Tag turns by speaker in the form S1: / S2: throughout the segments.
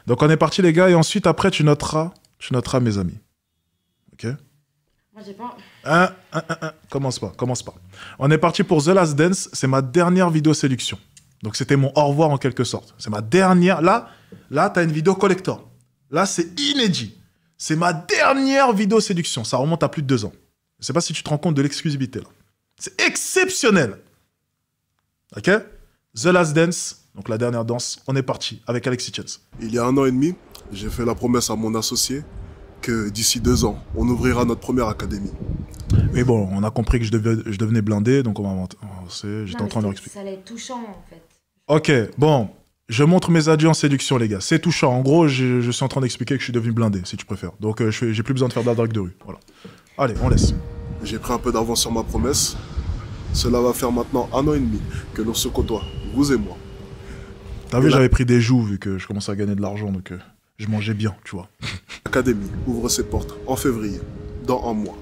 S1: Donc on est parti les gars, et ensuite après tu noteras mes amis. Ok?
S2: Moi j'ai pas...
S1: Commence pas. On est parti pour The Last Dance, c'est ma dernière vidéo séduction. Donc c'était mon au revoir en quelque sorte. C'est ma dernière... Là t'as une vidéo collector. Là c'est inédit. C'est ma dernière vidéo séduction. Ça remonte à plus de 2 ans. Je sais pas si tu te rends compte de l'exclusivité là. C'est exceptionnel. Ok? The Last Dance, donc la dernière danse, on est parti avec Alexis Chance.
S3: Il y a 1 an et demi, j'ai fait la promesse à mon associé que d'ici 2 ans, on ouvrira notre première académie.
S1: Mais bon, on a compris que je devenais blindé, donc on va avancer. J'étais en train de leur expliquer.
S2: Ça allait être touchant en fait.
S1: Ok, bon, je montre mes adieux en séduction les gars. C'est touchant. En gros, je suis en train d'expliquer que je suis devenu blindé, si tu préfères. Donc j'ai plus besoin de faire de la drague de rue. Voilà. Allez, on laisse.
S3: J'ai pris un peu d'avance sur ma promesse. Cela va faire maintenant 1 an et demi que l'on se côtoie, vous et moi.
S1: T'as vu, j'avais pris des joues vu que je commençais à gagner de l'argent, donc je mangeais bien, tu vois.
S3: L'académie ouvre ses portes en février, dans 1 mois.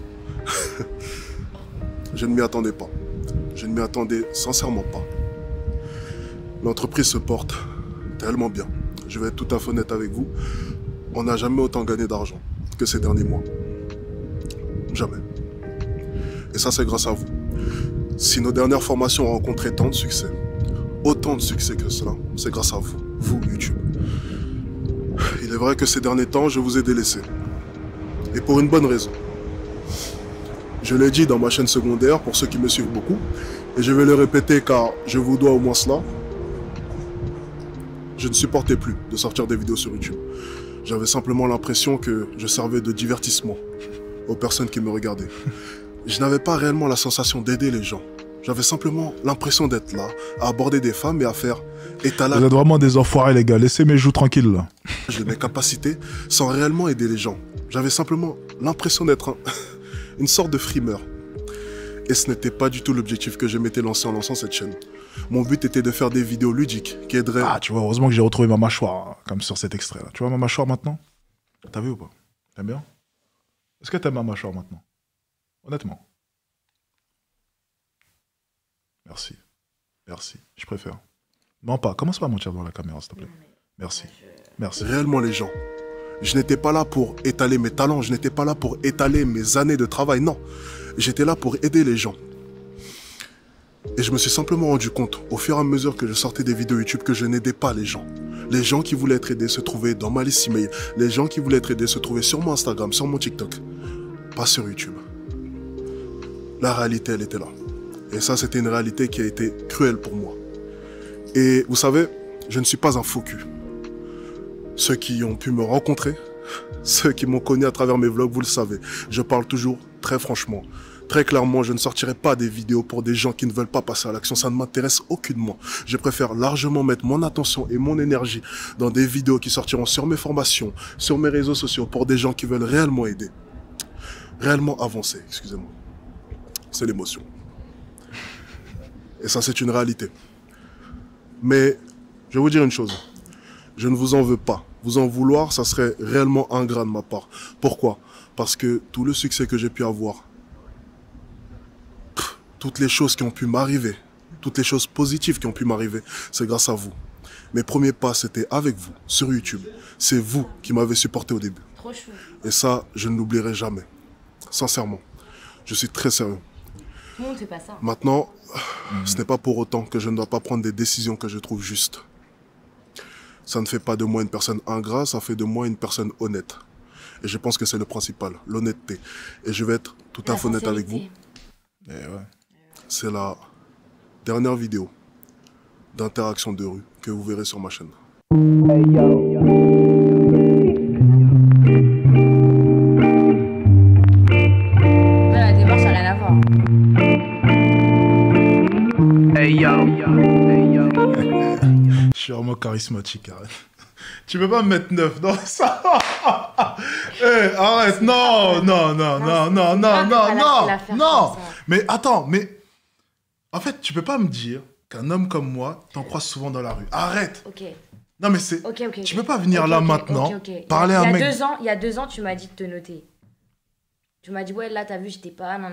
S3: Je ne m'y attendais pas. Je ne m'y attendais sincèrement pas. L'entreprise se porte tellement bien. Je vais être tout à fait honnête avec vous. On n'a jamais autant gagné d'argent que ces derniers mois. Jamais. Et ça, c'est grâce à vous. Si nos dernières formations ont rencontré tant de succès, autant de succès que cela, c'est grâce à vous, YouTube. Il est vrai que ces derniers temps, je vous ai délaissé. Et pour une bonne raison. Je l'ai dit dans ma chaîne secondaire pour ceux qui me suivent beaucoup, et je vais le répéter car je vous dois au moins cela. Je ne supportais plus de sortir des vidéos sur YouTube. J'avais simplement l'impression que je servais de divertissement aux personnes qui me regardaient. Je n'avais pas réellement la sensation d'aider les gens. J'avais simplement l'impression d'être là, à aborder des femmes et à faire étalage.
S1: Vous êtes vraiment des enfoirés les gars, laissez mes joues tranquilles là.
S3: De mes capacités sans réellement aider les gens. J'avais simplement l'impression d'être une sorte de frimeur. Et ce n'était pas du tout l'objectif que je m'étais lancé en lançant cette chaîne. Mon but était de faire des vidéos ludiques qui aideraient...
S1: Ah, tu vois, heureusement que j'ai retrouvé ma mâchoire, hein, comme sur cet extrait là. Tu vois ma mâchoire maintenant? T'as vu ou pas? T'aimes bien? Est-ce que t'aimes ma mâchoire maintenant? Honnêtement. Merci. Merci. Je préfère. Non pas. Commence pas à mentir devant la caméra, s'il te plaît. Merci. Merci.
S3: Réellement les gens. Je n'étais pas là pour étaler mes talents. Je n'étais pas là pour étaler mes années de travail. Non. J'étais là pour aider les gens. Et je me suis simplement rendu compte, au fur et à mesure que je sortais des vidéos YouTube, que je n'aidais pas les gens. Les gens qui voulaient être aidés se trouvaient dans ma liste email. Les gens qui voulaient être aidés se trouvaient sur mon Instagram, sur mon TikTok. Pas sur YouTube. La réalité, elle était là. Et ça, c'était une réalité qui a été cruelle pour moi. Et vous savez, je ne suis pas un faux cul. Ceux qui ont pu me rencontrer, ceux qui m'ont connu à travers mes vlogs, vous le savez. Je parle toujours très franchement. Très clairement, je ne sortirai pas des vidéos pour des gens qui ne veulent pas passer à l'action. Ça ne m'intéresse aucunement. Je préfère largement mettre mon attention et mon énergie dans des vidéos qui sortiront sur mes formations, sur mes réseaux sociaux, pour des gens qui veulent réellement aider. Réellement avancer, excusez-moi. C'est l'émotion. Et ça, c'est une réalité. Mais, je vais vous dire une chose. Je ne vous en veux pas. Vous en vouloir, ça serait réellement ingrat de ma part. Pourquoi? Parce que tout le succès que j'ai pu avoir, toutes les choses qui ont pu m'arriver, toutes les choses positives qui ont pu m'arriver, c'est grâce à vous. Mes premiers pas, c'était avec vous, sur YouTube. C'est vous qui m'avez supporté au début.
S2: Trop chou.
S3: Et ça, je ne l'oublierai jamais. Sincèrement. Je suis très sérieux.
S2: Tout le monde ne fait pas ça.
S3: Maintenant, ce n'est pas pour autant que je ne dois pas prendre des décisions que je trouve justes. Ça ne fait pas de moi une personne ingrate, ça fait de moi une personne honnête. Et je pense que c'est le principal, l'honnêteté. Et je vais être tout à fait honnête avec vous.
S1: Et ouais.
S3: C'est la dernière vidéo d'interaction de rue que vous verrez sur ma chaîne.
S2: La démarche n'a rien à voir.
S1: Je suis vraiment charismatique, arrête. Tu peux pas me mettre 9 dans ça. Arrête, non. Mais attends, mais en fait, tu peux pas me dire qu'un homme comme moi t'en croise souvent dans la rue. Arrête.
S2: Ok.
S1: Non mais c'est.
S2: Ok.
S1: Tu peux pas venir là maintenant,
S2: Ok.
S1: parler à un mec.
S2: Il y a 2 ans, tu m'as dit de te noter. Tu m'as dit, ouais, là, t'as vu, j'étais pas. Non.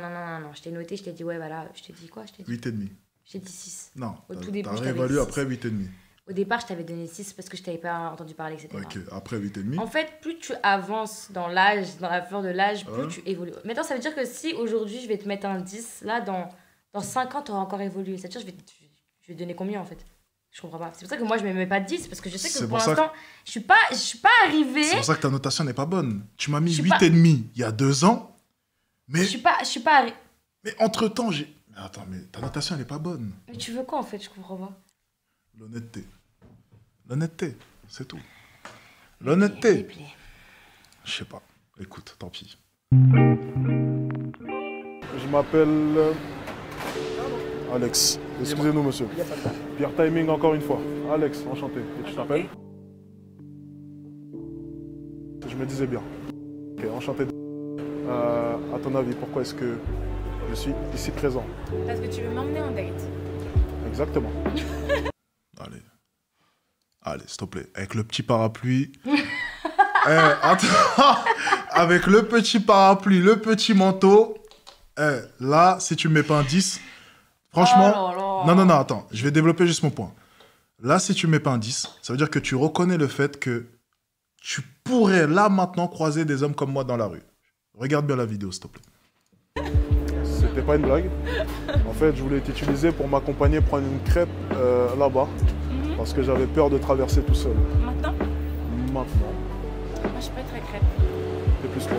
S2: Je t'ai noté, je t'ai dit, ouais, voilà. Je t'ai dit quoi? Je t'ai dit
S1: 8,5.
S2: Je t'ai dit 6.
S1: Non,
S2: Au tout début,
S1: t'as
S2: je t'avais
S1: réévalué
S2: dit
S1: après 8,5.
S2: Au départ, je t'avais donné 6 parce que je t'avais pas entendu parler, etc.
S1: Ok, après 8,5.
S2: En fait, plus tu avances dans l'âge, dans la fleur de l'âge, plus
S1: Ouais.
S2: tu évolues. Maintenant, ça veut dire que si aujourd'hui je vais te mettre un 10, là, dans 5 ans, tu auras encore évolué. C'est-à-dire, je vais te donner combien en fait? Je comprends pas. C'est pour ça que moi, je ne me mets pas de 10 parce que je sais que
S1: C'est
S2: pour
S1: pour ça
S2: l'instant, je suis pas arrivée.
S1: C'est pour ça que ta notation n'est pas bonne. Tu m'as mis
S2: Je suis
S1: 8,5 il y a 2 ans,
S2: Je
S1: mais,
S2: suis pas arrivée.
S1: mais entre-temps, j'ai... Mais attends, mais ta notation, elle n'est pas bonne.
S2: Mais tu veux quoi en fait? Je comprends pas.
S1: L'honnêteté. L'honnêteté, c'est tout. L'honnêteté.
S2: Replay.
S1: Je sais pas. Écoute, tant pis.
S3: Je m'appelle Alex. Excusez-nous, monsieur. Pierre Timing, encore une fois. Alex, enchanté. Et tu t'appelles? Je me disais bien. Ok, enchanté. À ton avis, pourquoi est-ce que je suis ici présent?
S4: Parce que tu veux m'emmener en date.
S3: Exactement.
S1: Allez. Allez, s'il te plaît. Avec le petit parapluie. Attends. Avec le petit parapluie, le petit manteau. Là, si tu me mets pas un 10, franchement...
S2: Oh là là.
S1: Non, attends. Je vais développer juste mon point. Là, si tu me mets pas un 10, ça veut dire que tu reconnais le fait que tu pourrais, là, maintenant, croiser des hommes comme moi dans la rue. Regarde bien la vidéo, s'il te plaît.
S3: C'était pas une blague. En fait, je voulais t'utiliser pour m'accompagner prendre une crêpe là-bas. Parce que j'avais peur de traverser tout seul.
S4: Maintenant,
S3: Maintenant,
S4: moi je peux être très crêpe.
S3: c'est plus toi.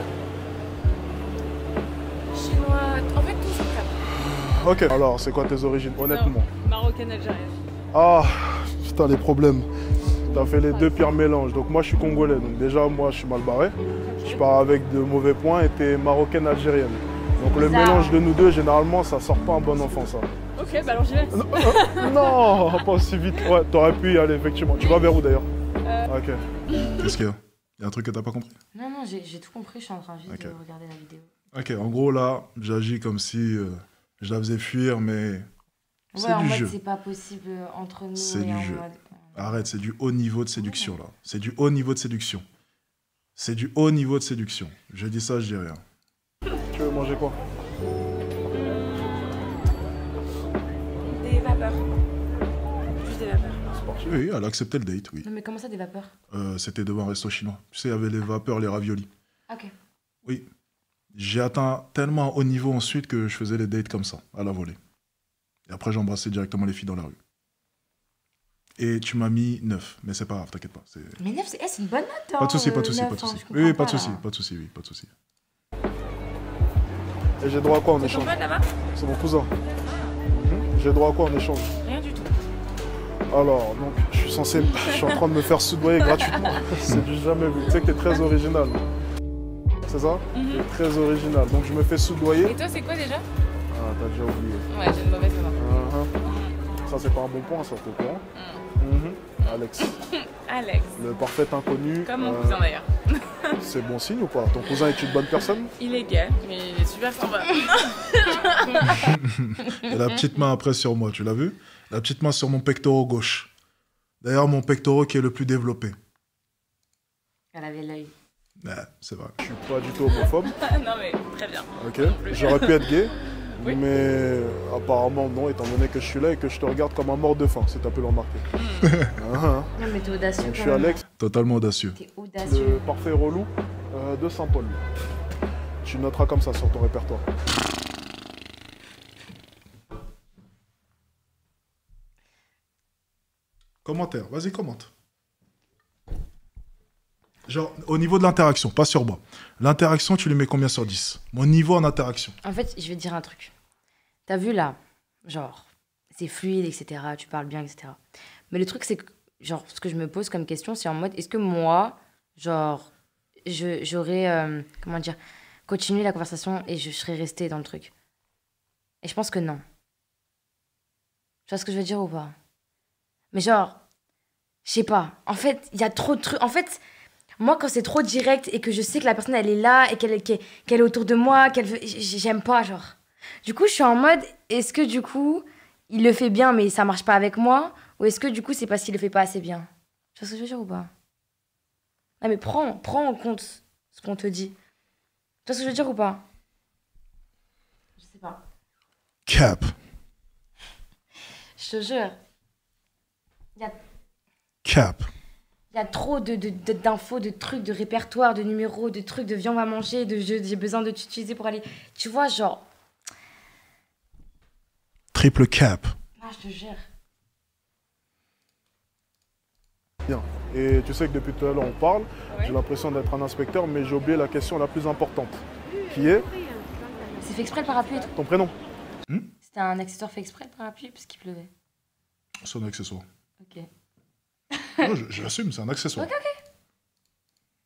S4: Chinois, en fait tout c'est crêpe.
S3: Ok. Alors, c'est quoi tes origines, honnêtement?
S4: Marocaine algérienne.
S3: Ah, putain, les problèmes. T'as fait les deux pires mélanges. Donc moi, je suis congolais. Donc déjà, moi, je suis mal barré. Je pars avec de mauvais points et t'es marocaine algérienne. Donc le
S2: Bizarre.
S3: mélange de nous deux, généralement, ça sort pas un bon enfant, ça.
S4: Ok, bah alors j'y vais.
S3: Non, pas aussi vite. Ouais, t'aurais pu y aller, effectivement. Tu vas vers où, d'ailleurs? Ok.
S1: Qu'est-ce qu'il y a? Il y a un truc que t'as pas compris?
S2: Non, j'ai tout compris. Je suis en train juste
S1: Ok.
S2: de regarder la vidéo.
S1: Ok, en gros, là, j'agis comme si je la faisais fuir, mais c'est
S2: Ouais, en
S1: du
S2: mode,
S1: jeu.
S2: c'est pas possible entre nous.
S1: C'est
S2: et
S1: du
S2: en
S1: jeu.
S2: mode-
S1: Arrête, c'est du haut niveau de séduction, là. C'est du haut niveau de séduction. C'est du haut niveau de séduction. Je dis ça, je dis rien.
S3: Tu veux manger quoi?
S4: Des vapeurs. Juste des vapeurs.
S3: C'est parti.
S1: Oui, elle a accepté le date, oui.
S2: Non, mais comment ça, des vapeurs?
S1: C'était devant un resto chinois. Tu sais, il y avait les vapeurs, les raviolis.
S2: Ok.
S1: Oui. J'ai atteint tellement haut niveau ensuite que je faisais les dates comme ça, à la volée. Et après, j'embrassais directement les filles dans la rue. Et tu m'as mis 9, mais c'est pas grave, t'inquiète pas.
S2: Mais 9, c'est une bonne note.
S1: Pas de soucis, pas de soucis,
S2: neuf,
S1: pas de
S2: hein,
S1: soucis.
S2: je
S1: Oui,
S2: comprends
S1: pas de soucis,
S2: là.
S1: pas de soucis, oui, pas de soucis.
S3: Et j'ai droit à quoi en
S4: C'est ton
S3: échange?
S4: pote là-bas?
S3: C'est mon cousin. J'ai droit à quoi en échange?
S4: Rien du tout.
S3: Alors, donc, je suis censé... Je suis en train de me faire soudoyer gratuitement. C'est du jamais vu. Tu sais que t'es très original. C'est ça? T'es très original. Donc, je me fais soudoyer.
S4: Et toi c'est quoi déjà?
S3: Ah, t'as déjà oublié.
S4: Ouais, j'ai une mauvaise mémoire.
S3: Ça, c'est pas un bon point, ça, t'es au courant? Alex,
S4: Alex.
S3: le parfait inconnu.
S4: Comme mon cousin d'ailleurs.
S3: C'est bon signe ou pas? Ton cousin est une bonne personne?
S4: Il est gay, mais il est super sympa.
S1: Et la petite main après sur moi, tu l'as vu? La petite main sur mon pectoral gauche. D'ailleurs, mon pectoral qui est le plus développé.
S2: Elle avait l'œil.
S1: Ouais, c'est vrai.
S3: Je suis pas du tout homophobe,
S4: Non mais très bien.
S3: ok? J'aurais pu être gay,
S4: Oui.
S3: mais apparemment non, étant donné que je suis là et que je te regarde comme un mort de faim, si t'as pu le remarquer.
S2: Non, mais t'es audacieux
S3: Donc, je
S2: quand
S3: suis
S2: même.
S3: Alex,
S1: Totalement audacieux.
S2: T'es audacieux.
S3: le parfait relou de Saint-Paul. Tu noteras comme ça sur ton répertoire.
S1: Commentaire, vas-y, commente. Genre, au niveau de l'interaction, pas sur moi. L'interaction, tu lui mets combien sur 10? Mon niveau en interaction.
S2: En fait, je vais te dire un truc. T'as vu là, genre, c'est fluide, etc. Tu parles bien, etc. Mais le truc, c'est que, genre, ce que je me pose comme question, c'est en mode, est-ce que moi, genre, j'aurais, comment dire, continué la conversation et je serais restée dans le truc? Et je pense que non. Tu vois ce que je veux dire ou pas? Mais genre, je sais pas. En fait, il y a trop de trucs. En fait, moi, quand c'est trop direct et que je sais que la personne, elle est là et qu'elle est autour de moi, qu'elle veut... J'aime pas, genre. Du coup, je suis en mode, est-ce que du coup, il le fait bien, mais ça marche pas avec moi? Ou est-ce que du coup, c'est parce qu'il le fait pas assez bien? Tu vois ce que je veux dire ou pas? Non, mais prends en compte ce qu'on te dit. Tu vois ce que je veux dire ou pas? Je sais pas.
S1: Cap.
S2: Je te jure.
S1: Cap.
S2: Il y a trop d'infos, de trucs, de répertoires, de numéros, de trucs, de viande on va manger, de jeux, j'ai besoin de t'utiliser pour aller. Tu vois, genre.
S1: Triple cap.
S2: Ah, je te jure.
S3: Bien. Et tu sais que depuis tout à l'heure on parle,
S4: Ouais.
S3: j'ai l'impression d'être un inspecteur, mais j'ai oublié la question la plus importante, qui est
S2: C'est fait exprès le parapluie et tout.
S3: ton prénom.
S2: C'était un accessoire fait exprès le parapluie parce qu'il pleuvait.
S1: C'est un accessoire.
S2: Ok.
S1: Ouais, j'assume, c'est un accessoire.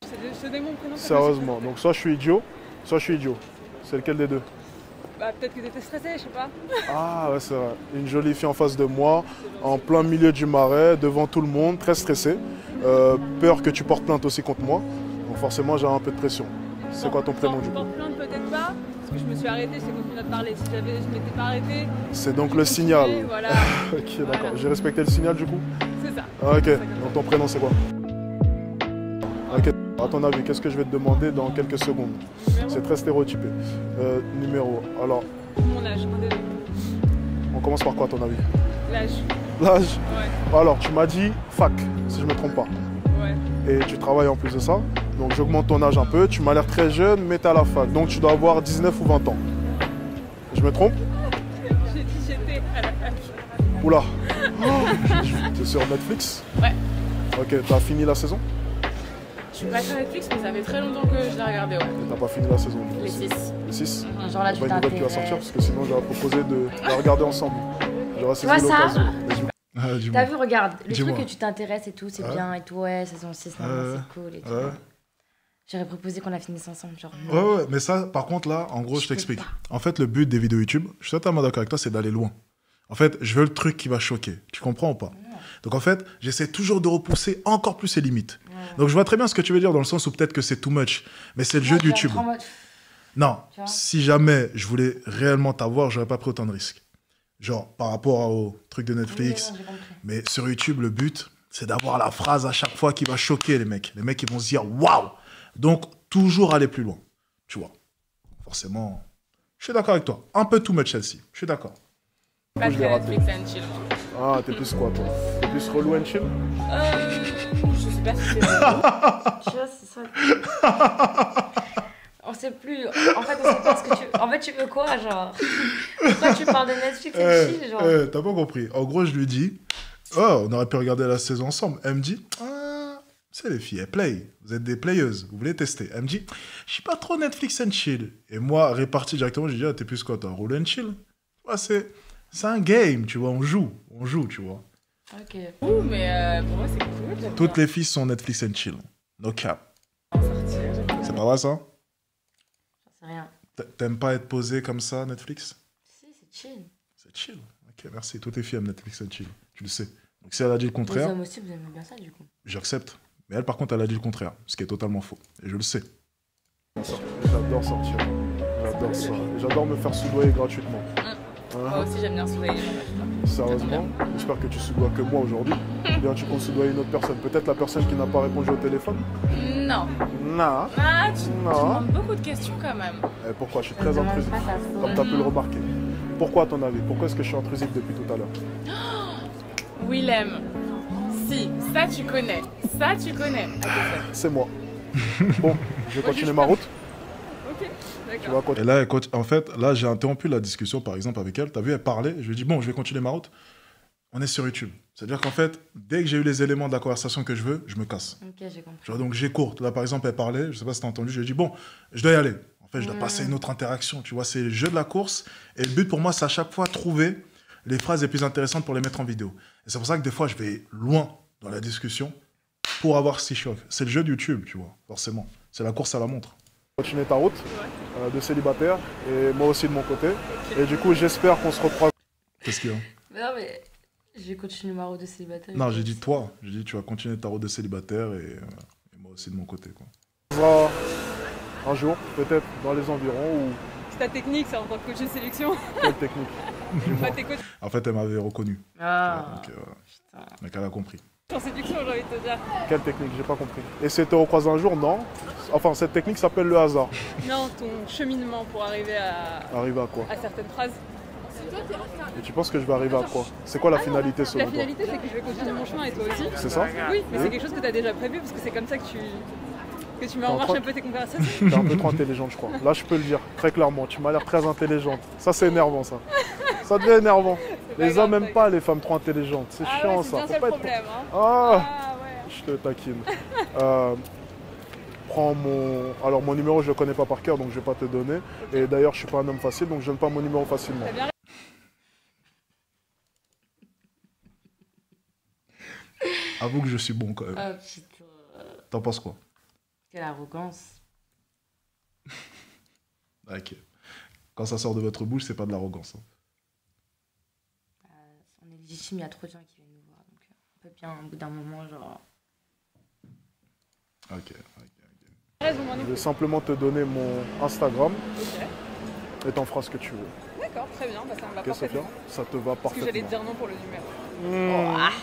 S4: Je donne mon prénom.
S3: Sérieusement, donc soit je suis idiot, soit je suis idiot. C'est lequel des deux?
S4: Bah, peut-être que t'étais stressée, je sais pas.
S3: Ah ouais, c'est vrai. Une jolie fille en face de moi, en plein milieu du marais, devant tout le monde, très stressée. Peur que tu portes plainte aussi contre moi. Donc forcément, j'ai un peu de pression. C'est quoi ton prénom du coup?
S4: Porte plainte peut-être pas, parce que je me suis arrêtée, c'est continué à te parler. Si je m'étais pas arrêtée,
S3: C'est donc
S4: j'ai
S3: le
S4: continué,
S3: signal.
S4: Voilà,
S3: Ok, d'accord. J'ai respecté le signal du coup?
S4: c'est ça.
S3: Ah, ok. Donc ton prénom c'est quoi? Ok. À ton avis, qu'est-ce que je vais te demander dans quelques secondes? C'est très stéréotypé. Numéro. Alors,
S4: Mon âge, un des deux.
S3: on commence par quoi à ton avis?
S4: L'âge.
S3: L'âge?
S4: Ouais,
S3: Alors, tu m'as dit fac, si je me trompe pas.
S4: ouais.
S3: Et tu travailles en plus de ça. Donc j'augmente ton âge un peu. Tu m'as l'air très jeune, mais t'es à la fac. Donc tu dois avoir 19 ou 20 ans. Je me trompe?
S4: J'ai dit j'étais à la fac.
S3: Oula. C'est sur Netflix?
S4: Ouais.
S3: Ok, t'as fini la saison?
S4: Je suis pas sur Netflix, mais ça fait très longtemps que je l'ai regardé, ouais.
S3: T'as pas fini la saison?
S4: Les 6.
S3: Les 6?
S2: Genre là, tu
S3: Pas une nouvelle qui va sortir, parce
S2: t'intéresses.
S3: que sinon j'aurais proposé de la regarder ensemble. J'aurais saisi
S2: vois ça?
S3: l'occasion. Mais du coup,
S1: Ah, dis-moi.
S2: T'as vu, regarde, le
S1: Dis-moi.
S2: truc que tu t'intéresses et tout, c'est
S1: Ouais.
S2: bien et tout, ouais, saison 6, c'est cool et tout.
S1: Ouais.
S2: J'aurais proposé qu'on la finisse ensemble, genre.
S1: Ouais, ouais, mais ça, par contre, là, en gros, je
S2: peux
S1: t'explique.
S2: pas.
S1: En fait, le but des vidéos YouTube, je suis totalement d'accord avec toi, c'est d'aller loin. En fait, je veux le truc qui va choquer. Tu comprends ou pas? Donc, en fait, j'essaie toujours de repousser encore plus ses limites. Donc, je vois très bien ce que tu veux dire dans le sens où peut-être que c'est too much, mais c'est le jeu de YouTube. Non,
S2: Tu vois?
S1: si jamais je voulais réellement t'avoir, j'aurais pas pris autant de risques. Genre, par rapport au truc de Netflix. Mais sur YouTube, le but, c'est d'avoir la phrase à chaque fois qui va choquer les mecs. Les mecs, ils vont se dire waouh! Donc, toujours aller plus loin. Tu vois. Forcément, je suis d'accord avec toi. Un peu too much celle-ci. Je suis d'accord.
S4: Pas
S3: je l'ai
S4: très
S3: raté.
S4: Netflix and chill, moi.
S3: Ah, t'es plus quoi toi? T'es plus relou and chill?
S4: Je sais pas si c'est
S2: Tu vois, c'est ça. On sait plus. En fait, on sait pas ce que tu. En fait, tu veux quoi, genre? Pourquoi tu parles de Netflix et chill, genre?
S1: T'as pas compris. En gros, je lui dis, oh, on aurait pu regarder la saison ensemble. Elle me dit, ah, c'est les filles, elles play. Vous êtes des playeuses, vous voulez tester. Elle me dit, je suis pas trop Netflix and chill. Et moi, réparti directement, je lui dis, ah, t'es plus quoi, toi, roll and chill? Ouais, c'est un game, tu vois, on joue, tu vois.
S2: Ok.
S4: Ouh, mais pour moi, c'est cool. J'aime
S1: Toutes
S4: bien
S1: les filles sont Netflix and chill. No cap.
S4: sortir, j'aime bien.
S1: C'est pas vrai, ça?
S2: J'en sais rien.
S1: T'aimes pas être posé comme ça, Netflix?
S2: Si, c'est chill.
S1: C'est chill. Ok, merci. Toutes les filles aiment Netflix and chill. Tu le sais. Donc si elle a dit le
S2: Les
S1: contraire,
S2: hommes aussi, vous aimez bien ça, du coup.
S1: j'accepte. Mais elle, par contre, elle a dit le contraire. Ce qui est totalement faux. Et je le sais.
S3: J'adore sortir. J'adore ça. J'adore me faire soudoyer gratuitement.
S4: Moi aussi, j'aime bien soudoyer les gens.
S3: Sérieusement, j'espère que tu soudoies que moi aujourd'hui. Ou bien tu comptes soudoyer une autre personne. Peut-être la personne qui n'a pas répondu au téléphone.
S4: Non.
S3: Non.
S4: Ah, tu
S3: Non.
S4: demandes beaucoup de questions quand même.
S3: Et pourquoi? Je suis
S2: Je me
S3: très
S2: demande
S3: intrusif.
S2: pas ça.
S3: Comme tu as pu le remarquer. Pourquoi à ton avis? Pourquoi est-ce que je suis intrusif depuis tout à l'heure?
S4: Willem. Si, ça tu connais. Ça tu connais.
S3: C'est moi. Bon, je vais continuer ma route.
S4: Ok,
S3: Tu
S4: d'accord.
S3: vas continuer.
S1: Et là, en fait, là, j'ai interrompu la discussion, par exemple, avec elle. T'as vu, elle parlait. Je lui ai dit, bon, je vais continuer ma route. On est sur YouTube. C'est-à-dire qu'en fait, dès que j'ai eu les éléments de la conversation que je veux, je me casse.
S2: Ok, j'ai compris.
S1: Tu vois, donc j'écourte. Là, par exemple, elle parlait. Je sais pas si t'as entendu. Je lui ai dit, bon, je dois y aller. En fait, je dois passer à une autre interaction. Tu vois, c'est le jeu de la course. Et le but pour moi, c'est à chaque fois trouver les phrases les plus intéressantes pour les mettre en vidéo. Et c'est pour ça que des fois, je vais loin dans la discussion pour avoir ces chocs. C'est le jeu de YouTube, tu vois, forcément. C'est la course à la montre.
S3: Continuer ta route de célibataire et moi aussi de mon côté. Et du coup, j'espère qu'on se retrouvera.
S1: Qu'est-ce qu'il y a?
S2: Mais non, mais. Je vais continuer ma route de célibataire.
S1: Non, j'ai dit toi. J'ai dit tu vas continuer ta route de célibataire et moi aussi de mon côté, quoi.
S3: Un jour, peut-être dans les environs ou
S4: C'est ta technique, ça, en tant que coach de sélection.
S3: quelle technique?
S4: Bah, t'es coach
S1: En fait, elle m'avait reconnu.
S2: Ah,
S1: Donc,
S2: putain.
S1: donc elle a compris.
S4: en séduction, j'ai envie de te dire.
S3: Quelle technique? J'ai pas compris. Et c'était au croisé un jour? Non. Enfin, cette technique s'appelle le hasard.
S4: Non, ton cheminement pour arriver à
S3: Arrivé à quoi?
S4: certaines phrases.
S3: Et tu penses que je vais arriver à quoi? C'est quoi la finalité selon
S5: La
S3: toi?
S5: finalité, c'est que je vais continuer mon chemin et toi aussi.
S3: C'est ça?
S5: Oui, mais c'est quelque chose que tu as déjà prévu parce que c'est comme ça que tu mets en marche un peu tes conversations.
S3: T'es un peu trop intelligente, je crois. Là, je peux le dire, très clairement. Tu m'as l'air très intelligente. Ça, c'est énervant, ça. Ça devient énervant. Les hommes n'aiment pas les femmes trop intelligentes. C'est chiant,
S5: ouais,
S3: ça.
S5: c'est bien
S3: Faut
S5: ça
S3: pas
S5: le
S3: être...
S5: problème. Hein.
S3: Ah,
S5: Ouais.
S3: je te taquine. Prends mon... Alors, mon numéro, je le connais pas par cœur, donc je vais pas te donner. Et d'ailleurs, je suis pas un homme facile, donc je donne pas mon numéro facilement.
S5: T'as bien
S1: Avoue que je suis bon quand même.
S2: Oh putain.
S1: T'en penses quoi?
S2: Quelle arrogance.
S1: Ok. Quand ça sort de votre bouche, c'est pas de l'arrogance. Hein.
S2: On est légitime, il y a trop de gens qui viennent nous voir. Donc on peut bien, au bout d'un moment, genre.
S1: Ok.
S5: raison, moi non
S3: Je
S5: plus.
S3: vais simplement te donner mon Instagram
S5: Ok.
S3: et t'en feras ce que tu veux.
S5: D'accord, très bien, bah, ça me va
S3: Ok, Sophia?
S5: parfaitement.
S3: Ça te va
S5: Parce que j'allais
S3: parfaitement.
S5: te dire non pour le numéro.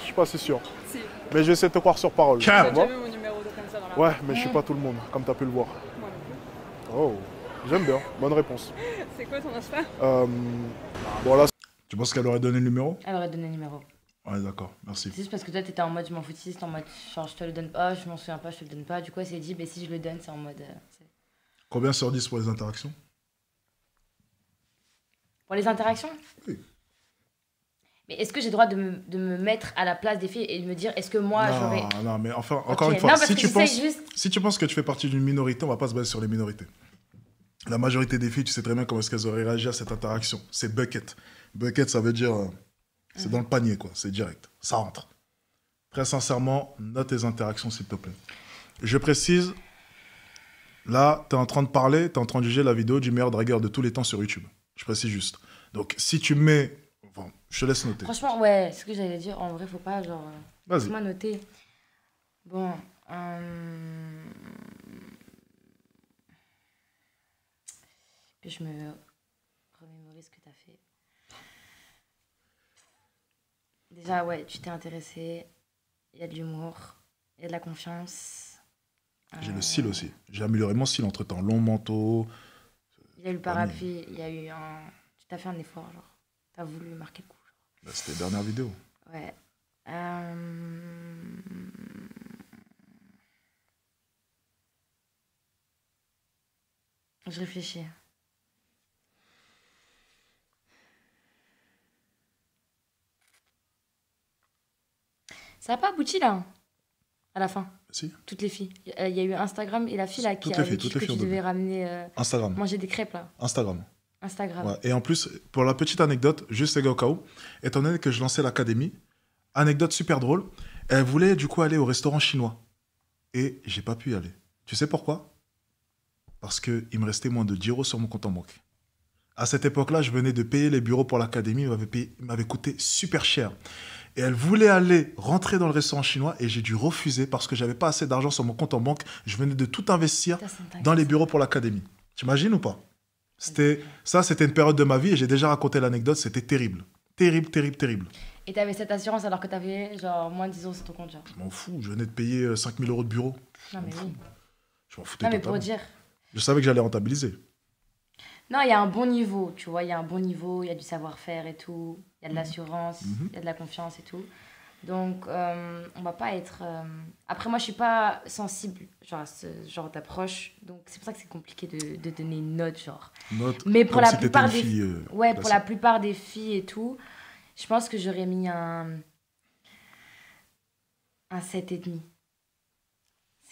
S3: Je suis pas si sûr.
S5: Si,
S3: Mais je vais essayer de te croire sur parole.
S1: Tiens.
S3: Tu
S5: j'ai
S3: vois?
S5: déjà vu mon numéro de comme ça dans la
S3: Ouais, mais je suis pas tout le monde, comme t'as pu le voir.
S5: Moi non plus.
S3: Oh, j'aime bien. Bonne réponse.
S5: C'est quoi ton Insta?
S3: Bon, là,
S1: Tu penses qu'elle aurait donné le numéro?
S2: Elle aurait donné le numéro.
S1: Ouais, d'accord, merci.
S2: C'est juste parce que toi, t'étais en mode je m'en foutiste, en mode genre je te le donne pas, je m'en souviens pas, je te le donne pas. Du coup, elle s'est dit, bah, si je le donne, c'est en mode.
S1: Combien sur 10 pour les interactions?
S2: Pour les interactions?
S1: Oui.
S2: Mais est-ce que j'ai le droit de me mettre à la place des filles et de me dire, est-ce que moi j'aurais.
S1: Non, mais enfin,
S2: Ok.
S1: encore une fois,
S2: Non, parce
S1: si
S2: que
S1: tu
S2: j'essaye
S1: penses...
S2: juste.
S1: Si tu penses que tu fais partie d'une minorité, on va pas se baser sur les minorités. La majorité des filles, tu sais très bien comment est-ce qu'elles auraient réagi à cette interaction. C'est bucket. Bucket, ça veut dire... c'est dans le panier, quoi. C'est direct. Ça rentre. Très sincèrement, note tes interactions, s'il te plaît. Je précise, là, tu es en train de parler, tu es en train de juger la vidéo du meilleur dragueur de tous les temps sur YouTube. Je précise juste. Donc, si tu mets... Bon, je te laisse noter.
S2: Franchement, ouais, ce que j'allais dire, en vrai, faut pas, genre.
S1: Vas-y.
S2: Laisse-moi noter. Bon. Que je me remémorise ce que t'as fait. Déjà, ouais, tu t'es intéressé. Il y a de l'humour. Il y a de la confiance.
S1: J'ai le style aussi. J'ai amélioré mon style entre-temps. Long manteau.
S2: Il y a eu le parapluie. Il y a eu un... Tu t'as fait un effort, genre. T'as voulu marquer le coup.
S1: Bah, c'était la dernière vidéo.
S2: Ouais. Je réfléchis. Ça n'a pas abouti là, à la fin,
S1: Si.
S2: toutes les filles. Il y a eu Instagram et la fille là qui
S1: Toutes les
S2: avec
S1: filles,
S2: qui
S1: toutes les
S2: que
S1: filles
S2: tu
S1: ont
S2: devais
S1: donné.
S2: ramener
S1: Instagram.
S2: manger des crêpes là.
S1: Instagram.
S2: Instagram.
S1: Ouais. Et en plus, pour la petite anecdote, juste les gars au cas où, étant donné que je lançais l'académie, anecdote super drôle, elle voulait du coup aller au restaurant chinois. Et j'ai pas pu y aller. Tu sais pourquoi? Parce qu'il me restait moins de 10 € sur mon compte en banque. À cette époque-là, je venais de payer les bureaux pour l'académie, il m'avait coûté super cher. Et elle voulait aller rentrer dans le restaurant chinois et j'ai dû refuser parce que j'avais pas assez d'argent sur mon compte en banque. Je venais de tout investir
S2: Putain, c'est une dinguerie,
S1: dans les
S2: ça.
S1: bureaux pour l'académie. T'imagines ou pas? C'était une période de ma vie et j'ai déjà raconté l'anecdote, c'était terrible. Terrible, terrible, terrible.
S2: Et t'avais cette assurance alors que t'avais genre moins de 10 € sur ton compte, genre.
S1: Je m'en fous, je venais de payer 5 000 € de bureau.
S2: Non mais oui.
S1: Je m'en foutais
S2: Non mais pour
S1: totalement.
S2: dire.
S1: Je savais que j'allais rentabiliser.
S2: Non, il y a un bon niveau, tu vois, il y a un bon niveau, il y a du savoir-faire et tout, il y a de l'assurance, il y a de la confiance et tout. Donc, on va pas être... Après, moi, je suis pas sensible genre, à ce genre d'approche, donc c'est pour ça que c'est compliqué de donner une note, genre.
S1: Note,
S2: Mais pour
S1: comme
S2: la
S1: si t'étais
S2: plupart
S1: une
S2: des...
S1: fille,
S2: ouais, pour la
S1: classique.
S2: plupart des filles et tout, je pense que j'aurais mis un 7,5.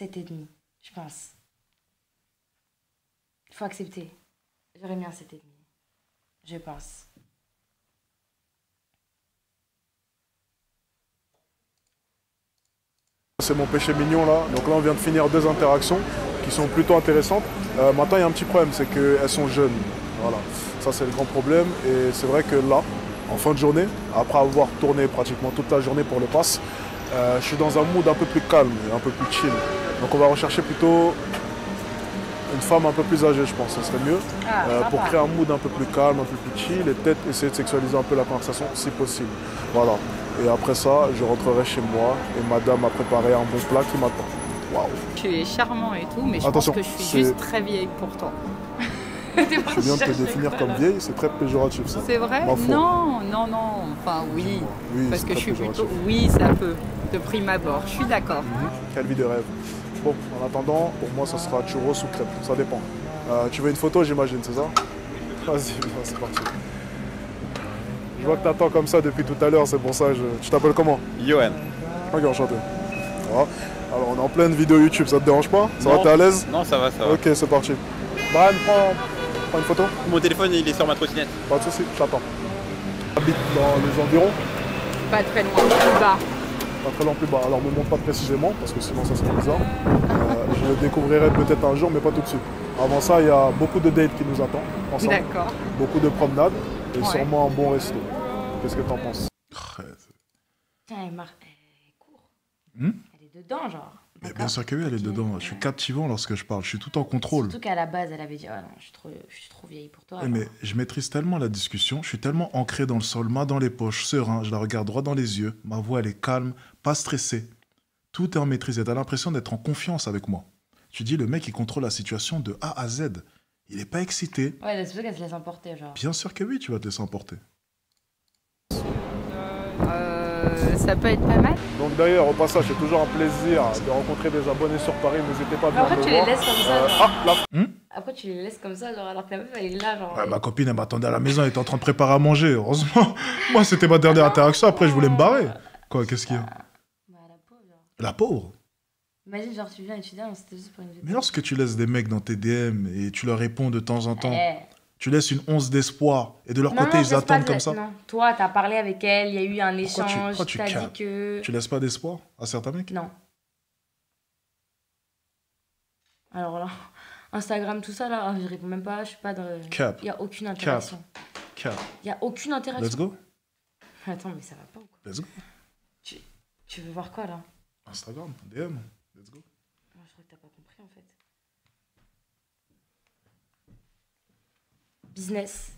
S2: 7,5, je pense. Il faut accepter. J'aurais mis un 7,5. Je pense.
S3: c'est mon péché mignon là. Donc là, on vient de finir 2 interactions qui sont plutôt intéressantes. Maintenant, il y a un petit problème, c'est qu'elles sont jeunes. Voilà, ça c'est le grand problème. Et c'est vrai que là, en fin de journée, après avoir tourné pratiquement toute la journée pour le pass, je suis dans un mood un peu plus calme, un peu plus chill. Donc on va rechercher plutôt une femme un peu plus âgée, je pense, ça serait mieux. Pour créer un mood un peu plus calme, un peu plus chill et peut-être essayer de sexualiser un peu la conversation si possible. Voilà. Et après ça, je rentrerai chez moi et madame a préparé un bon plat qui m'attend. Waouh.
S6: Tu es charmant et tout, mais je
S3: Attention,
S6: pense que je suis
S3: c'est-
S6: juste très vieille pour toi.
S2: T'es
S3: Tu
S2: parti
S3: viens de te
S2: chercher
S3: définir
S2: quoi,
S3: comme
S2: là?
S3: vieille, c'est très péjoratif ça.
S5: C'est vrai?
S3: Ma foi.
S5: Non, non, non. Enfin, oui.
S3: Oui,
S5: Parce
S3: c'est
S5: que je
S3: très
S5: suis
S3: péjoratif.
S5: plutôt. Oui, ça peut. De prime abord. Je suis d'accord.
S3: Quelle vie de rêve. Bon, en attendant, pour moi, ça sera churros ou crêpes, ça dépend. Tu veux une photo, j'imagine, c'est ça? Vas-y, viens, c'est parti. Je vois que t'attends comme ça depuis tout à l'heure, c'est pour ça. Tu t'appelles comment?
S6: Johan.
S3: Ok, enchanté. Voilà. Alors, on est en pleine vidéo YouTube, ça te dérange pas? Ça va,
S6: Non.
S3: t'es à l'aise?
S6: Non, ça va, ça va.
S3: Ok, c'est parti. Brian, prends une photo?
S6: Mon téléphone, il est sur ma trottinette.
S3: Pas de soucis, j'attends. J'habite dans les environs,
S5: Pas très loin, plus bas.
S3: pas très loin plus bas. Alors, ne montre pas précisément, parce que sinon, ça serait bizarre. Je le découvrirai peut-être un jour, mais pas tout de suite. Avant ça, il y a beaucoup de dates qui nous attendent ensemble.
S5: D'accord.
S3: Beaucoup de promenades et
S5: Ouais.
S3: sûrement un bon resto. Qu'est-ce que t'en penses?
S2: Putain, elle court.
S1: Hmm?
S2: Elle est dedans, genre.
S1: Mais
S2: D'accord.
S1: bien sûr que oui, elle est dedans. Je suis captivant lorsque je parle. Je suis tout en contrôle.
S2: Surtout qu'à la base, elle avait dit, oh non, je suis trop vieille pour toi.
S1: Ouais, mais je maîtrise tellement la discussion, je suis tellement ancré dans le sol, main dans les poches, serein, je la regarde droit dans les yeux, ma voix elle est calme, pas stressée. Tout est en maîtrise et t'as l'impression d'être en confiance avec moi. Tu dis, le mec il contrôle la situation de A à Z. Il est pas excité.
S2: Ouais, c'est sûr qu'elle se laisse emporter, genre.
S1: Bien sûr que oui, tu vas te laisser emporter.
S5: Ça peut être pas mal.
S3: Donc d'ailleurs, au passage, c'est toujours un plaisir de rencontrer des abonnés sur Paris. N'hésitez pas à
S2: Mais
S3: venir
S2: après,
S3: me
S2: tu les
S3: voir.
S2: laisses comme ça. genre.
S3: Ah, là,
S2: Après, tu les laisses comme ça, genre, alors que la meuf, elle est là, genre.
S1: Ouais, ma copine elle m'attendait à la maison, elle était en train de préparer à manger, heureusement. Moi c'était ma dernière interaction, après je voulais me barrer. Quoi, qu'est-ce qu'il y a?
S2: Bah, la pauvre, genre.
S1: La pauvre.
S2: Imagine, genre, tu viens et tu dis, ah, c'était juste pour une vidéo.
S1: Mais lorsque tu laisses des mecs dans tes DM et tu leur réponds de temps en temps,
S2: Eh.
S1: tu laisses une once d'espoir et de leur
S2: Non,
S1: côté
S2: non,
S1: ils
S2: je laisse pas
S1: attendent
S2: de-
S1: comme ça.
S2: Non, toi, t'as parlé avec elle, il y a eu un
S1: Pourquoi
S2: échange,
S1: pourquoi tu
S2: t'as dit
S1: capes
S2: que.
S1: Tu laisses pas d'espoir à certains mecs?
S2: Non. Alors là, Instagram, tout ça, là, je réponds même pas, je suis pas dans.
S1: Cap.
S2: Il n'y a aucune interaction.
S1: Cap.
S2: Il n'y a aucune interaction.
S1: Let's go.
S2: Attends, mais ça va pas ou quoi?
S1: Let's go.
S2: Tu veux voir quoi là?
S1: Instagram, DM. Let's go.
S2: Moi, je crois que t'as pas compris en fait. Business.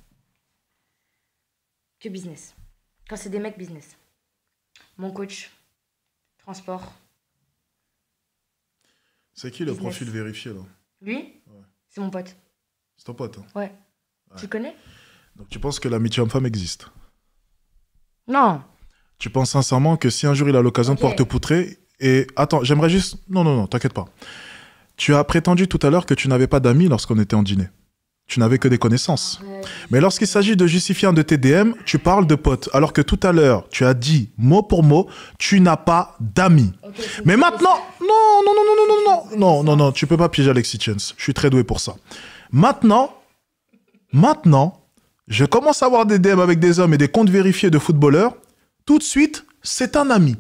S2: Que business. Quand c'est des mecs, business. Mon coach. Transport.
S1: C'est qui le
S2: Business.
S1: profil vérifié là?
S2: Lui, c'est mon pote.
S1: C'est ton pote. Hein.
S2: Ouais.
S1: Ouais.
S2: Tu le connais?
S1: Donc tu penses que l'amitié homme-femme existe?
S2: Non.
S1: Tu penses sincèrement que si un jour il a l'occasion de pouvoir te poutrer et... Attends, j'aimerais juste... Non, t'inquiète pas. Tu as prétendu tout à l'heure que tu n'avais pas d'amis lorsqu'on était en dîner. Tu n'avais que des connaissances.
S2: Arrête.
S1: Mais lorsqu'il s'agit de justifier un de tes DM, tu parles de potes. Alors que tout à l'heure, tu as dit, mot pour mot, tu n'as pas d'amis.
S2: Ok, c'est
S1: Mais
S2: une
S1: maintenant... Non, tu peux pas piéger Alexis Chance. Je suis très doué pour ça. Maintenant, je commence à avoir des DM avec des hommes et des comptes vérifiés de footballeurs. Tout de suite, c'est un ami.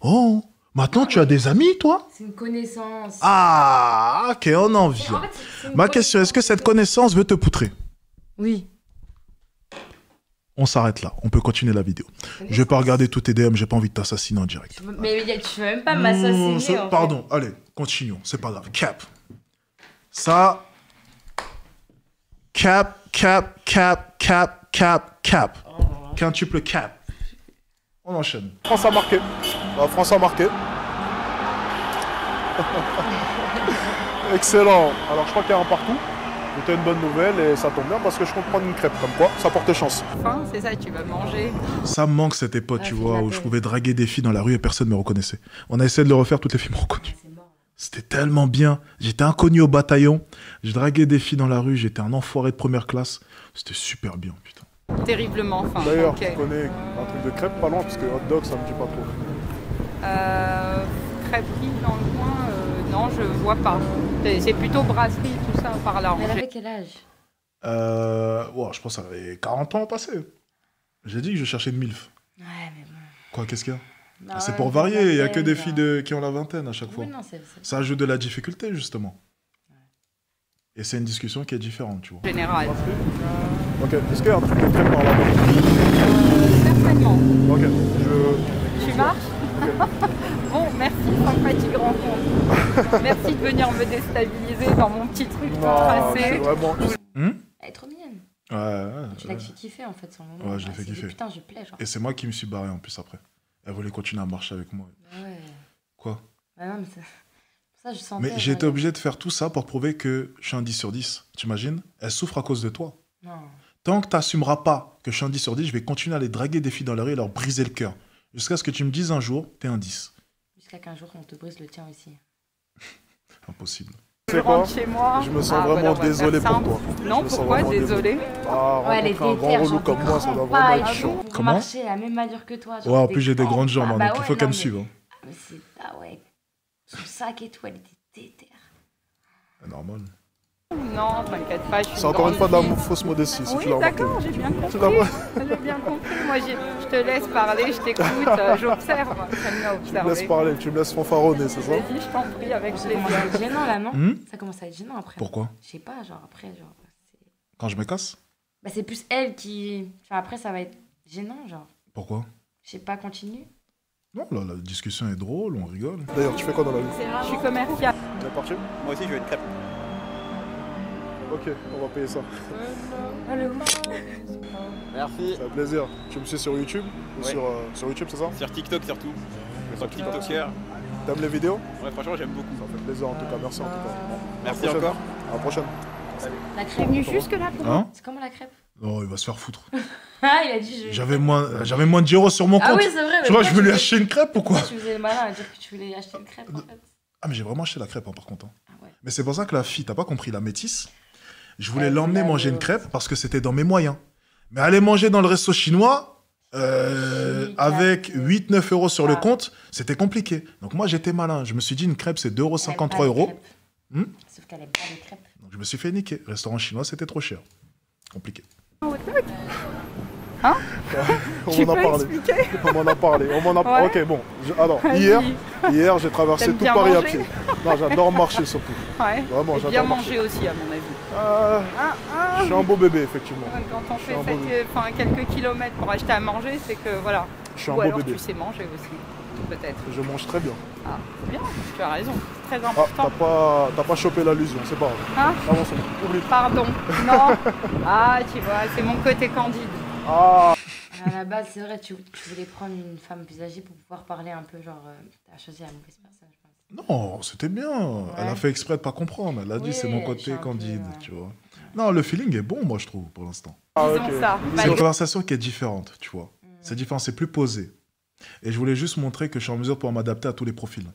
S1: Oh, maintenant tu as des amis, toi?
S2: C'est une connaissance.
S1: Ah, ok, on en vient.
S2: En fait, c'est une
S1: Ma question, est-ce que cette connaissance veut te poutrer?
S2: Oui.
S1: On s'arrête là, on peut continuer la vidéo. Je vais pas regarder tous tes DM, j'ai pas envie de t'assassiner en direct.
S2: Mais tu veux même pas m'assassiner. en fait.
S1: Pardon, allez, continuons, c'est pas grave. Cap. Ça... Cap. Quintuple cap. On enchaîne.
S3: France a marqué. France a marqué. Excellent. Alors je crois qu'il y a un partout. C'était une bonne nouvelle et ça tombe bien parce que je compte prendre une crêpe. Comme quoi, ça porte chance.
S5: Enfin, c'est ça, tu vas manger.
S1: Ça me manque cette époque,
S2: Ah,
S1: tu
S2: c'est
S1: vois,
S2: la
S1: où
S2: paix.
S1: je pouvais draguer des filles dans la rue et personne ne me reconnaissait. On a essayé de le refaire, toutes les filles m'ont reconnu.
S2: C'est mort.
S1: C'était tellement bien. J'étais inconnu au bataillon. Je draguais des filles dans la rue. J'étais un enfoiré de première classe. C'était super bien, putain.
S5: Terriblement fin.
S3: D'ailleurs,
S5: Ok.
S3: tu connais un truc de crêpe pas loin parce que hot dog ça me dit pas trop.
S5: Crêperie dans le coin, non, je vois pas. C'est plutôt brasserie, tout ça, par là.
S2: Elle avait quel âge?
S1: Ouais, je pense qu'elle avait 40 ans passé. J'ai dit que je cherchais une MILF.
S2: Ouais, mais bon.
S1: Quoi, qu'est-ce qu'il y a?
S2: Non,
S1: C'est
S2: ouais,
S1: pour
S2: c'est
S1: varier, il y a que des
S2: genre.
S1: filles qui ont la vingtaine à chaque fois.
S2: Oui, non, c'est.
S1: Ça ajoute de la difficulté, justement. Et c'est une discussion qui est différente, tu vois.
S5: Général.
S3: Ok, est-ce qu'il y a un truc de crêpe par là-bas?
S5: Certainement.
S3: Ok,
S5: Tu marches Bon, merci, sympathique rencontre. Merci de venir me déstabiliser dans mon petit truc tout
S3: Non, c'est
S5: tracé.
S3: vraiment...
S2: Elle est trop mignonne. Tu l'as
S1: Ouais.
S2: fait kiffer en fait, son moment.
S1: Ouais, je l'ai fait
S2: C'est dit,
S1: kiffer.
S2: Putain, je plais, genre.
S1: Et c'est moi qui me suis barré en plus après. Elle voulait continuer à marcher avec moi.
S2: Ouais.
S1: Quoi?
S2: Bah non, mais Ça, je sentais.
S1: Mais j'ai été obligé de faire tout ça pour prouver que je suis un 10 sur 10. T'imagines? Elle souffre à cause de toi.
S2: Non.
S1: Tant que tu n'assumeras pas que je suis un 10 sur 10, je vais continuer à aller draguer des filles dans la rue et leur briser le cœur. Jusqu'à ce que tu me dises un jour, t'es un 10.
S2: Jusqu'à qu'un jour, on te brise le tien aussi.
S1: Impossible.
S5: Je rentre chez moi.
S3: Je me sens vraiment désolé pour toi.
S5: Non,
S3: Je me sens
S5: pourquoi
S3: vraiment
S5: désolé?
S3: Ah,
S2: Ouais, elle est
S3: rencontrer un grand
S2: déterre,
S3: relou
S2: genre
S3: comme
S2: des
S3: moi, ça
S2: grands
S3: doit
S2: pas
S3: vraiment
S2: et
S3: être
S2: tout,
S3: chaud.
S2: pour
S1: Comment?
S2: marcher à la même allure que toi. genre
S1: Ouais, en
S2: des
S1: plus, j'ai des
S2: grands
S1: grandes jambes,
S2: pas.
S1: hein,
S2: Bah
S1: donc il
S2: ouais,
S1: faut qu'elle me
S2: non,
S1: suive. Hein.
S2: mais c'est... Ah ouais. Son sac et tout, elle était déterre.
S1: C'est normal.
S5: Non, t'inquiète pas, je suis
S3: C'est encore une fois de
S5: grande
S3: la
S5: fille.
S3: fausse modestie, si
S5: Oui,
S3: tu l'as remarqué.
S5: d'accord, j'ai bien
S3: Tu
S5: compris.
S3: l'as pas-
S5: J'ai bien compris. Moi, je te laisse parler, je t'écoute, j'observe. J'aime bien
S3: Tu me laisses
S5: observer.
S3: parler, tu me laisses fanfaronner, c'est ça?
S5: Vas-y, je t'en prie, avec
S2: Ça commence à
S5: plaisir.
S2: être gênant là, non?
S1: Hmm?
S2: Ça commence à être gênant après.
S1: Pourquoi?
S2: Je sais pas, genre après, genre.
S1: Quand je me casse?
S2: Bah, c'est plus elle qui. Enfin, après, ça va être gênant, genre.
S1: Pourquoi?
S2: Je sais pas, continue.
S1: Non, là, la discussion est drôle, on rigole.
S3: D'ailleurs, tu fais quoi dans la vie?
S5: Je suis commerciale.
S3: On est parti?
S6: Moi aussi, je veux une crêpe.
S3: Ok, on va payer ça.
S6: Merci.
S3: Ça fait plaisir. Tu me suis sur YouTube? Ou
S6: Ouais.
S3: sur YouTube, c'est ça?
S6: Sur TikTok surtout. Je suis TikToker.
S3: T'aimes les vidéos?
S6: Ouais, franchement, j'aime beaucoup.
S3: Ça fait plaisir en tout cas, merci en tout cas.
S6: Merci
S3: À la prochaine.
S6: encore.
S3: À la prochaine.
S2: La
S5: T'es
S2: crêpe.
S5: venu jusque là pour moi.
S1: Hein?
S2: C'est comment la crêpe?
S1: Oh, il va se faire foutre.
S2: Ah, il a dit je.
S1: J'avais moins de 10 € sur mon compte.
S2: Ah oui, c'est vrai. mais
S1: Tu vois, je
S2: pourquoi
S1: veux lui acheter une crêpe ou quoi?
S2: Tu faisais le malin à dire que tu voulais acheter une crêpe en fait.
S1: Ah, mais j'ai vraiment acheté la crêpe, hein, par contre. Hein.
S2: Ah ouais.
S1: Mais c'est pour ça que la fille, t'as pas compris, la métisse, je voulais
S2: Elle
S1: l'emmener
S2: voulait
S1: manger
S2: aller
S1: une
S2: au-
S1: crêpe parce que c'était dans mes moyens. Mais aller manger dans le resto chinois, avec 8-9 € sur le
S2: Ah.
S1: compte, c'était compliqué. Donc moi, j'étais malin. Je me suis dit, une crêpe, c'est 2,53 €, 3
S2: Elle aime pas les
S1: €.
S2: crêpes.
S1: Hmm?
S2: Sauf qu'elle aime pas les crêpes.
S1: Donc je me suis fait niquer. Restaurant chinois, c'était trop cher. Compliqué.
S3: On
S5: Tu
S3: m'en a
S5: peux
S3: parlé.
S5: expliquer?
S3: On m'en a parlé.
S5: Ouais.
S3: Ok, bon. Alors,
S5: Vas-y.
S3: hier j'ai traversé
S5: T'aimes
S3: tout
S5: bien
S3: Paris à
S5: manger?
S3: pied. Non, j'adore marcher surtout.
S5: Ouais.
S3: Vraiment,
S5: Et
S3: j'adore
S5: bien
S3: marcher.
S5: manger aussi, à mon avis.
S3: Je suis un beau bébé, effectivement.
S5: Quand on fait
S3: un bon
S5: quelques kilomètres pour acheter à manger, c'est que voilà.
S3: Je suis un
S5: Ou
S3: beau
S5: alors
S3: bébé.
S5: tu sais manger aussi, peut-être.
S3: Je mange très bien.
S5: Ah, bien, tu as raison. C'est très
S3: Ah,
S5: important.
S3: t'as pas chopé l'allusion, c'est pas grave.
S5: Hein?
S3: Avançons, oublie.
S5: Pardon. Non. Ah, tu vois, c'est mon côté candide.
S3: Ah,
S2: À la base, c'est vrai, tu voulais prendre une femme plus âgée pour pouvoir parler un peu, genre, t'as choisi la mauvaise personne, je pense.
S1: Non, c'était bien. Elle a fait exprès de pas comprendre. Elle a dit,
S2: Oui,
S1: c'est mon
S2: je
S1: côté
S2: suis un peu,
S1: candide,
S2: ouais.
S1: tu vois. Non, le feeling est bon, moi, je trouve, pour l'instant.
S3: ah,
S5: Disons
S3: ok.
S5: ça.
S1: C'est une conversation qui est différente, tu vois.
S2: Mm.
S1: C'est différent, c'est plus posé. Et je voulais juste montrer que je suis en mesure de pouvoir m'adapter à tous les profils.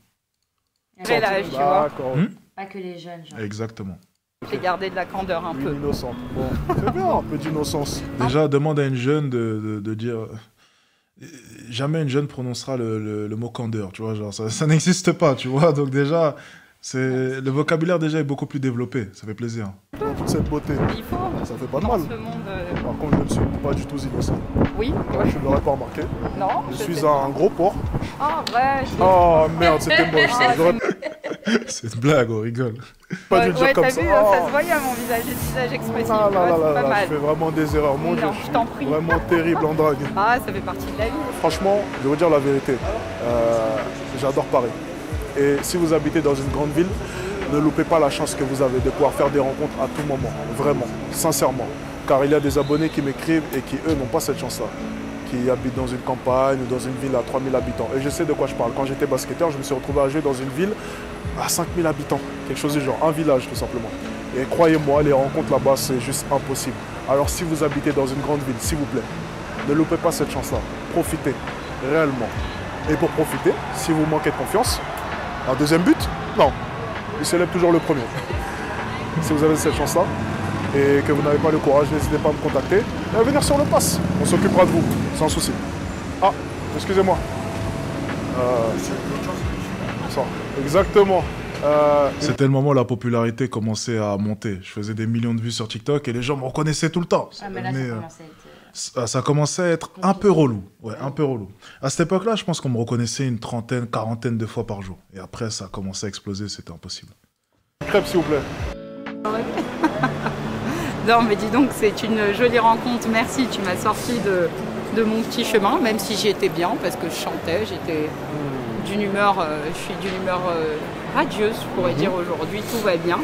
S5: Quel âge, tu vois.
S3: D'accord.
S1: Hmm?
S2: Pas que les jeunes, genre.
S1: Exactement.
S5: J'ai gardé de la candeur un
S3: Une
S5: peu.
S3: innocente. Bon, c'est bien, un peu d'innocence.
S1: Déjà, demande à une jeune de dire... Jamais une jeune prononcera le mot candeur, tu vois. Genre, ça n'existe pas, tu vois. Donc déjà, le vocabulaire déjà est beaucoup plus développé. Ça fait plaisir.
S3: Toute cette beauté,
S5: Il faut.
S3: ça fait pas de
S5: Dans
S3: mal.
S5: ce monde.
S3: Par contre, je ne suis pas du tout innocent.
S5: Oui.
S3: Tu ne l'aurais pas remarqué.
S5: Non.
S3: Je
S5: sais
S3: suis
S5: pas.
S3: un gros porc.
S5: Ah, vrai.
S3: Oh merde, c'était moche. ça. J'aurais
S1: C'est une blague, on rigole.
S3: pas dû le dire
S5: Ouais,
S3: comme
S5: t'as
S3: ça.
S5: vu,
S3: Oh.
S5: ça se voyait à mon visage, le visage expressif.
S3: Ah
S5: tu
S3: là
S5: vois,
S3: là
S5: c'est
S3: là
S5: pas
S3: là,
S5: mal.
S3: je fais vraiment des erreurs. Mon
S5: Non,
S3: Dieu,
S5: je t'en prie.
S3: vraiment terrible en drague.
S5: Ah, ça fait partie de la vie.
S3: Franchement, je vais vous dire la vérité. J'adore Paris. Et si vous habitez dans une grande ville, ne loupez pas la chance que vous avez de pouvoir faire des rencontres à tout moment. Vraiment, sincèrement. Car il y a des abonnés qui m'écrivent et qui, eux, n'ont pas cette chance-là. Qui habitent dans une campagne ou dans une ville à 3000 habitants. Et je sais de quoi je parle. Quand j'étais basketteur, je me suis retrouvé à jouer dans une ville à 5000 habitants. Quelque chose du genre, un village tout simplement. Et croyez-moi, les rencontres là-bas, c'est juste impossible. Alors si vous habitez dans une grande ville, s'il vous plaît, ne loupez pas cette chance-là. Profitez, réellement. Et pour profiter, si vous manquez de confiance, un deuxième but, non. Il célèbre toujours le premier. Si vous avez cette chance-là et que vous n'avez pas le courage, n'hésitez pas à me contacter et à venir sur le pass. On s'occupera de vous, sans souci. Ah, excusez-moi. Ça, exactement.
S1: C'était le moment où la popularité commençait à monter. Je faisais des millions de vues sur TikTok et les gens me reconnaissaient tout le temps.
S2: Ah, mais là,
S1: Mais,
S2: ça commence à être.
S1: ça commençait à être un peu relou. Ouais, un peu relou. À cette époque-là, je pense qu'on me reconnaissait une trentaine, quarantaine de fois par jour. Et après, ça a commencé à exploser, c'était impossible.
S3: Crêpe, s'il vous plaît.
S5: Non, mais dis donc, c'est une jolie rencontre. Merci, tu m'as sorti de mon petit chemin, même si j'y étais bien, parce que je chantais, j'étais d'une humeur, je suis d'une humeur radieuse, je pourrais dire aujourd'hui, tout va bien.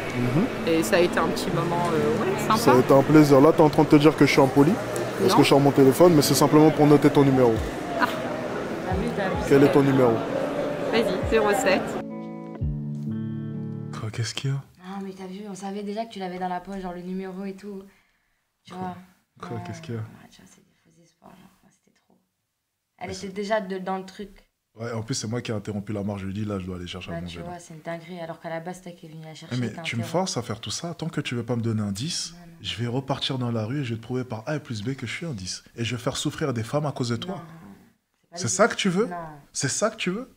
S5: Et ça a été un petit moment ouais,
S3: Ça a
S5: sympa.
S3: été un plaisir. Là, tu es en train de te dire que je suis impoli parce
S5: Non.
S3: que je suis sur mon téléphone, mais c'est simplement pour noter ton numéro.
S2: T'as vu,
S3: Quel est ton numéro?
S5: Vas-y, 07.
S1: qu'est-ce qu'il y a?
S2: Non, mais t'as vu, on savait déjà que tu l'avais dans la poche, genre le numéro et tout. Tu vois?
S1: Quoi, qu'est-ce qu'il y a?
S2: Ouais, tu vois, c'est des faux espoirs, genre. Ouais, c'était trop. Elle était déjà dans le truc.
S1: Ouais, en plus, c'est moi qui ai interrompu la marche. Je lui dis, là, je dois aller chercher à
S2: Ouais,
S1: manger.
S2: tu
S1: là.
S2: vois, c'est une dinguerie, alors qu'à la base, c'est toi qui es venu la
S1: Eh,
S2: chercher.
S1: mais
S2: t'as
S1: tu me
S2: interrompu.
S1: forces à faire tout ça. Tant que tu veux pas me donner un 10,
S2: Non, non.
S1: je vais repartir dans la rue et je vais te prouver par A plus B que je suis un 10. Et je vais faire souffrir des femmes à cause de toi.
S2: Non, pas
S1: C'est
S2: le
S1: ça
S2: but.
S1: que tu veux?
S2: Non.
S1: C'est ça que tu veux?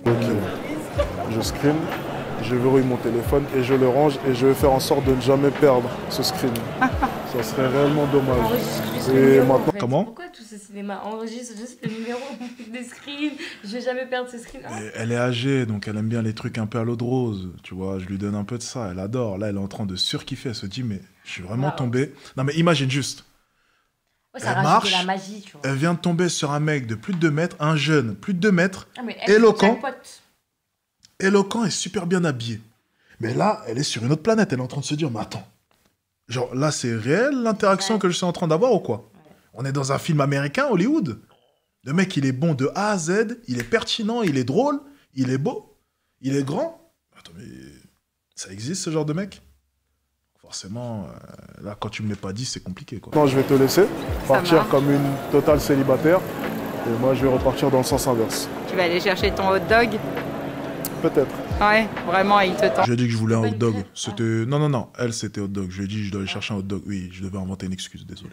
S3: Ok. Je screen, je verrouille mon téléphone et je le range et je vais faire en sorte de ne jamais perdre ce screen. Ça serait réellement dommage.
S2: Enregistre juste
S3: Et
S2: le numéro,
S3: maintenant-
S2: en fait.
S1: Comment?
S2: Pourquoi tout ce cinéma? Enregistre juste le numéro des screens. Je vais jamais perdre ce screen. Ah,
S1: Et elle est âgée, donc elle aime bien les trucs un peu à l'eau de rose. Tu vois, je lui donne un peu de ça. Elle adore. Là, elle est en train de surkiffer. Elle se dit, mais je suis vraiment
S2: Wow.
S1: tombé. Non, mais imagine juste.
S2: ouais, ça
S1: Elle
S2: rajoute de
S1: marche.
S2: la magie, tu vois.
S1: Elle vient de tomber sur un mec de plus de 2 mètres, un jeune, plus de 2 mètres,
S2: Ah, mais elle,
S1: éloquent.
S2: jackpot.
S1: éloquent et super bien habillé. Mais là, elle est sur une autre planète. Elle est en train de se dire, mais attends. Genre, là, c'est réel l'interaction
S2: Ouais.
S1: que je suis en train d'avoir ou quoi? On est dans un film américain, Hollywood. Le mec, il est bon de A à Z. Il est pertinent, il est drôle, il est beau, il est grand. Attends, mais ça existe ce genre de mec? Forcément, là, quand tu me mets pas 10, c'est compliqué, quoi.
S3: Maintenant, je vais te laisser partir
S5: marche.
S3: comme une totale célibataire. Et moi, je vais repartir dans le sens inverse.
S5: Tu vas aller chercher ton hot dog?
S3: Peut-être.
S5: Ouais, vraiment, il te tente.
S1: Je lui ai dit que je voulais un
S2: Pas
S1: hot
S2: une
S1: dog.
S2: crêpe.
S1: C'était... Non. Elle, c'était hot dog. Je lui ai dit, je dois aller chercher un hot dog. Oui, je devais inventer une excuse, désolé.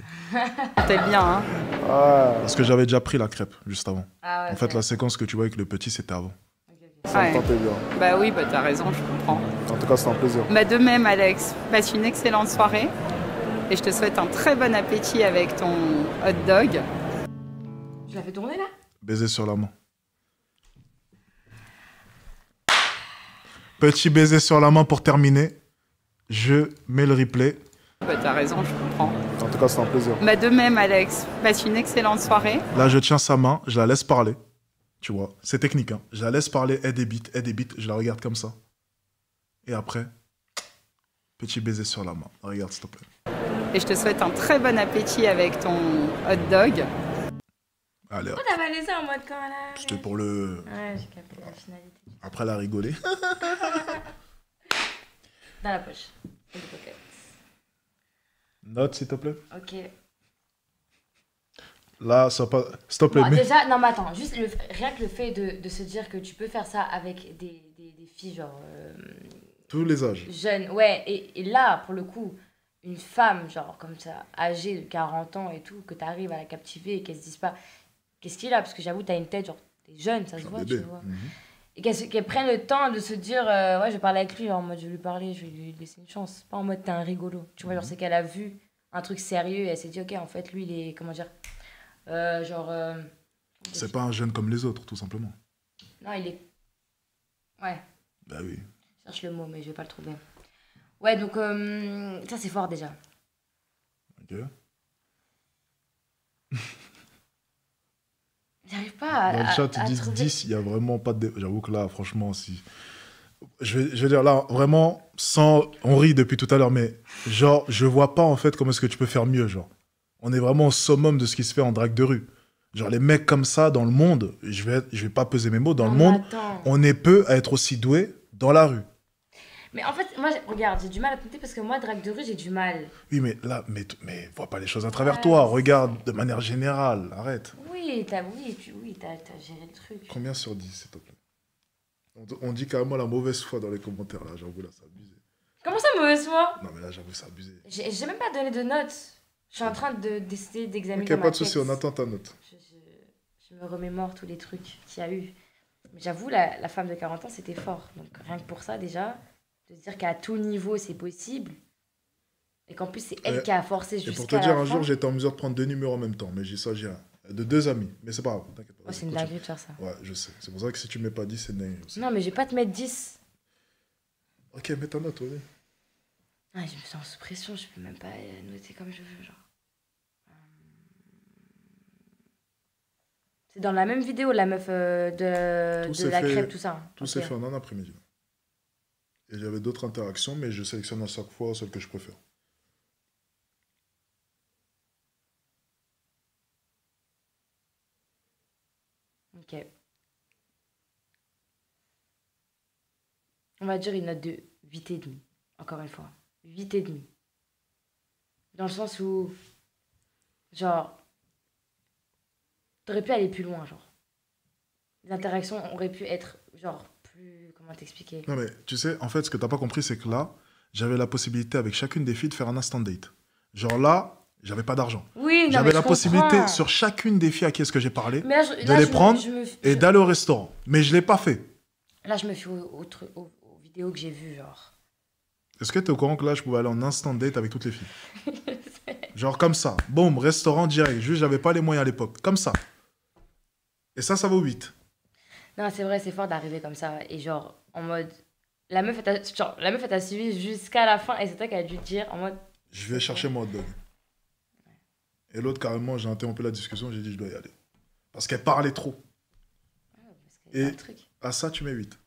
S5: T'es bien, hein?
S3: Ah,
S1: Parce que j'avais déjà pris la crêpe, juste avant.
S2: Ah ouais,
S1: En fait,
S2: ok.
S1: la séquence que tu vois avec le petit, c'était avant.
S2: Ok, ok.
S3: ça
S5: Ouais.
S3: me tentait bien.
S5: Bah oui, bah t'as raison, je comprends.
S3: En tout cas, c'était un plaisir.
S5: Bah de même, Alex. Passe une excellente soirée. Et je te souhaite un très bon appétit avec ton hot dog.
S2: Tu l'as fait tourner là?
S1: Baiser sur la main. Petit baiser sur la main pour terminer. Je mets le replay.
S5: Bah t'as raison, je comprends.
S3: En tout cas, c'était un plaisir.
S5: Bah de même, Alex. Passe une excellente soirée.
S1: Là, je tiens sa main, je la laisse parler. Tu vois, c'est technique, hein. Je la laisse parler, elle débite, je la regarde comme ça. Et après, petit baiser sur la main. Regarde, s'il te plaît.
S5: Et je te souhaite un très bon appétit avec ton hot dog.
S1: Allez, hop.
S2: Pourquoi t'as balaisé en mode quand là?
S1: C'était pour le...
S2: Ouais, j'ai capté la finalité.
S1: Après, elle a rigolé.
S2: Dans la poche. In the pocket.
S1: Note, s'il te plaît.
S2: Ok.
S1: Là, ça pas... S'il te plaît,
S2: Bon,
S1: mais...
S2: déjà, non, mais attends, juste rien que le fait de se dire que tu peux faire ça avec des filles, genre,
S1: Tous les âges.
S2: jeunes. Ouais, et là, pour le coup, une femme, genre, comme ça, âgée de 40 ans et tout, que t'arrives à la captiver et qu'elle se dise pas, qu'est-ce qu'il a? Parce que j'avoue, t'as une tête, genre, t'es jeune, ça se
S1: Un
S2: voit,
S1: bébé.
S2: tu vois.
S1: Mhm.
S2: Et qu'elle prenne le temps de se dire, ouais, je vais parler avec lui, genre, en mode, je vais lui parler, je vais lui laisser une chance. Pas en mode, t'es un rigolo. Tu vois, genre, c'est qu'elle a vu un truc sérieux et elle s'est dit, ok, en fait, lui, il est, comment dire, genre...
S1: C'est pas un jeune comme les autres, tout simplement.
S2: Non, il est... Ouais,
S1: Bah oui.
S2: je cherche le mot, mais je vais pas le trouver. Ouais, donc, ça, c'est fort, déjà.
S1: Ok.
S2: J'arrive pas
S1: Dans le
S2: à
S1: chat, ils disent
S2: trouver-
S1: 10, il n'y a vraiment pas de... J'avoue que là, franchement, si... Je vais dire, là, vraiment, sans... On rit depuis tout à l'heure, mais genre, je vois pas, en fait, comment est-ce que tu peux faire mieux, genre. On est vraiment au summum de ce qui se fait en drague de rue. Genre, les mecs comme ça, dans le monde, je vais pas peser mes mots, dans
S2: Non,
S1: le
S2: mais
S1: monde,
S2: attends.
S1: on est peu à être aussi doué dans la rue.
S2: Mais en fait, moi, regarde, j'ai du mal à compter parce que moi, drague de rue, j'ai du mal.
S1: Oui, mais là, mais vois pas les choses à travers
S2: Ouais,
S1: toi.
S2: c'est
S1: Regarde de manière générale. Arrête.
S2: Oui, t'as géré le truc.
S1: Combien sur 10, s'il te plaît? On dit carrément la mauvaise foi dans les commentaires, là. J'avoue, là, c'est abusé.
S2: Comment ça, mauvaise foi?
S1: Non, mais là, j'avoue, c'est abusé.
S2: J'ai même pas donné de notes. Je suis en train d'essayer d'examiner
S1: Ok,
S2: dans
S1: pas
S2: ma
S1: de souci,
S2: tête.
S1: on attend ta note.
S2: Je me remémore tous les trucs qu'il y a eu. Mais j'avoue, la femme de 40 ans, c'était fort. Donc rien que pour ça, déjà, de se dire qu'à tout niveau, c'est possible. Et qu'en plus, c'est elle
S1: Ouais.
S2: qui a forcé
S1: Et
S2: jusqu'à
S1: pour te dire,
S2: la
S1: un
S2: fin.
S1: jour, j'étais en mesure de prendre 2 numéros en même temps, mais j'ai ça, j'ai un. De 2 amis. Mais c'est pas grave, t'inquiète pas.
S2: Oh, c'est une
S1: Continue.
S2: dinguerie de faire ça.
S1: Ouais, je sais. C'est pour ça que si tu mets pas 10, c'est dingue aussi.
S2: Non, mais je vais pas te mettre 10.
S1: Ok, mets ta note, vas-y.
S2: Ah, je me sens sous pression, je peux même pas noter comme je veux, genre. C'est dans la même vidéo, la meuf
S1: Tout
S2: de
S1: s'est
S2: la
S1: fait-
S2: crêpe, tout ça.
S1: Tout
S2: Ok.
S1: s'est fait en un après-midi. Et j'avais d'autres interactions, mais je sélectionne à chaque fois celle que je préfère.
S2: Ok. On va dire une note de 8,5. Encore une fois. 8,5. Dans le sens où, genre, t'aurais pu aller plus loin, genre. Les interactions auraient pu être, genre, plus... Comment t'expliquer?
S1: Non, mais tu sais, en fait, ce que t'as pas compris, c'est que là, j'avais la possibilité avec chacune des filles de faire un instant date. Genre là, j'avais pas d'argent.
S2: Oui, non,
S1: J'avais
S2: mais
S1: la
S2: je
S1: possibilité
S2: comprends.
S1: sur chachune des filles à qui est-ce que j'ai parlé
S2: Mais là,
S1: de les prendre et
S2: je-
S1: d'aller au restaurant. Mais je l'ai pas fait.
S2: Là, je me fie aux vidéos que j'ai vues, genre.
S1: Est-ce que tu es au courant que là, je pouvais aller en instant date avec toutes les filles? Genre comme ça. Boum, restaurant direct. Juste, j'avais pas les moyens à l'époque. Comme ça. Et ça vaut 8.
S2: Non, c'est vrai, c'est fort d'arriver comme ça. Et genre, en mode... La meuf, elle t'a suivi jusqu'à la fin et c'est toi qui as dû te dire en mode...
S1: Je vais chercher mon hot dog. Et l'autre, carrément, j'ai interrompu la discussion. J'ai dit, je dois y aller. Parce qu'elle parlait trop.
S2: Parce qu'il y a
S1: Et
S2: un truc.
S1: à ça, tu mets 8.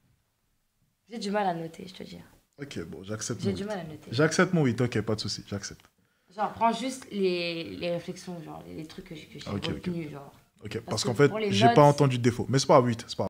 S2: J'ai du mal à noter, je te dis.
S1: Ok, bon, j'accepte
S2: J'ai
S1: mon
S2: du
S1: 8.
S2: mal à noter.
S1: J'accepte mon 8, ok, pas de souci, j'accepte.
S2: Genre, prends juste les réflexions, genre, les trucs que j'ai
S1: Ok, ok.
S2: retenus, genre.
S1: Ok,
S2: Parce
S1: parce
S2: que
S1: qu'en fait,
S2: pour les
S1: j'ai
S2: notes-
S1: pas entendu de défaut. Mais c'est pas 8, c'est pas